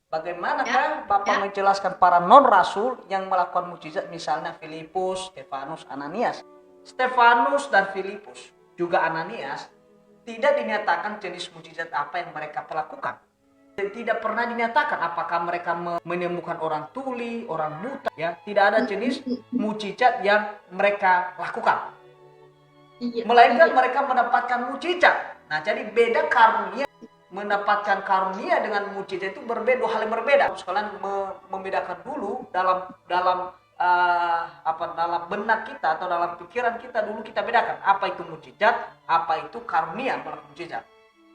Bagaimanakah Ya, Bapak ya. menjelaskan para non-rasul yang melakukan mukjizat, misalnya Filipus, Stefanus, Ananias? Stefanus dan Filipus, juga Ananias, tidak dinyatakan jenis mukjizat apa yang mereka lakukan. Tidak pernah dinyatakan apakah mereka menyembuhkan orang tuli, orang buta, ya. Tidak ada jenis mukjizat yang mereka lakukan. Iya, Melainkan iya. mereka mendapatkan mukjizat. Nah, jadi beda karunia. Mendapatkan karunia dengan mukjizat itu berbeda, hal yang berbeda. Sekalian membedakan dulu dalam dalam dalam benak kita atau dalam pikiran kita dulu, kita bedakan apa itu mukjizat, apa itu karunia melakukan mukjizat.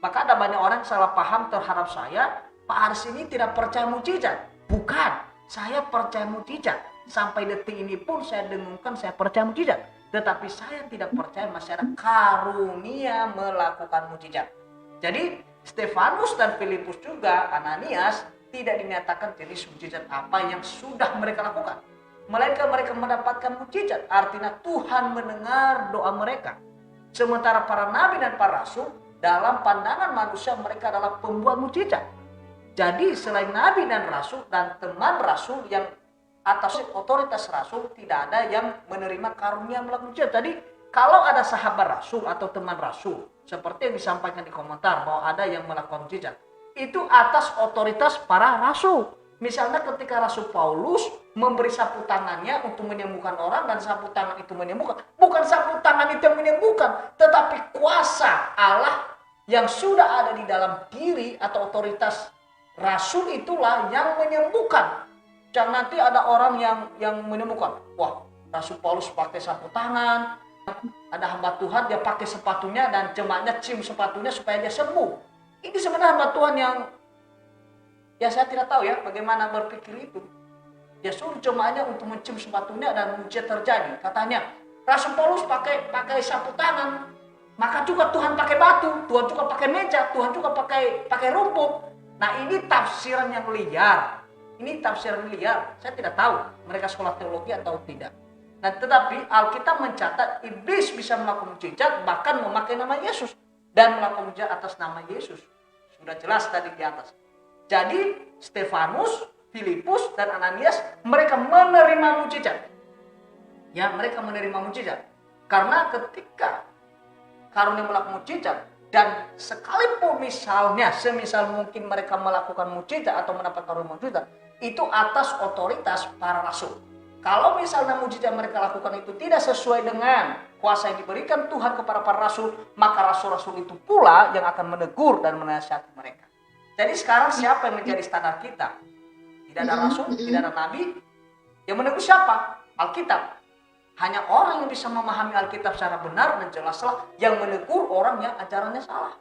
Maka ada banyak orang salah paham terhadap saya, Pak Ars ini tidak percaya mukjizat. Bukan, saya percaya mukjizat. Sampai detik ini pun saya dengungkan saya percaya mukjizat. Tetapi saya tidak percaya masih ada karunia melakukan mukjizat. Jadi Stefanus dan Filipus juga Ananias tidak dinyatakan jenis mukjizat apa yang sudah mereka lakukan. Melainkan mereka mendapatkan mukjizat. Artinya Tuhan mendengar doa mereka. Sementara para nabi dan para rasul, dalam pandangan manusia mereka adalah pembuat mukjizat. Jadi selain nabi dan rasul dan teman rasul yang atas otoritas rasul, tidak ada yang menerima karunia melakukan mukjizat. Jadi kalau ada sahabat rasul atau teman rasul, seperti yang disampaikan di komentar bahwa ada yang melakukan mukjizat, itu atas otoritas para rasul. Misalnya ketika Rasul Paulus memberi sapu tangannya untuk menyembuhkan orang dan sapu tangan itu menyembuhkan, bukan sapu tangan itu yang menyembuhkan, tetapi kuasa Allah yang sudah ada di dalam diri atau otoritas rasul itulah yang menyembuhkan. Jangan nanti ada orang yang menemukan, wah, Rasul Paulus pakai sapu tangan, ada hamba Tuhan dia pakai sepatunya dan jemaatnya cium sepatunya supaya dia sembuh. Ini sebenarnya hamba Tuhan yang ya saya tidak tahu ya bagaimana berpikir itu. Dia suruh jemaatnya untuk mencium sepatunya dan mujizat terjadi. Katanya Rasul Paulus pakai sapu tangan, maka juga Tuhan pakai batu, Tuhan juga pakai meja, Tuhan juga pakai rumput. Nah, ini tafsiran yang liar. Ini tafsiran liar. Saya tidak tahu mereka sekolah teologi atau tidak. Nah, tetapi Alkitab mencatat iblis bisa melakukan mukjizat, bahkan memakai nama Yesus dan melakukan mukjizat atas nama Yesus. Sudah jelas tadi di atas. Jadi Stefanus, Filipus dan Ananias mereka menerima mukjizat. Ya, mereka menerima mukjizat. Karena ketika karunia melakukan mukjizat, dan sekalipun misalnya semisal mungkin mereka melakukan mukjizat atau mendapat karunia mukjizat, itu atas otoritas para rasul. Kalau misalnya mukjizat mereka lakukan itu tidak sesuai dengan kuasa yang diberikan Tuhan kepada para rasul, maka rasul-rasul itu pula yang akan menegur dan menasihati mereka. Jadi sekarang siapa yang menjadi standar kita? Tidak ada rasul, tidak ada nabi. Yang menegur siapa? Alkitab. Hanya orang yang bisa memahami Alkitab secara benar dan jelaslah yang menegur orang yang ajarannya salah.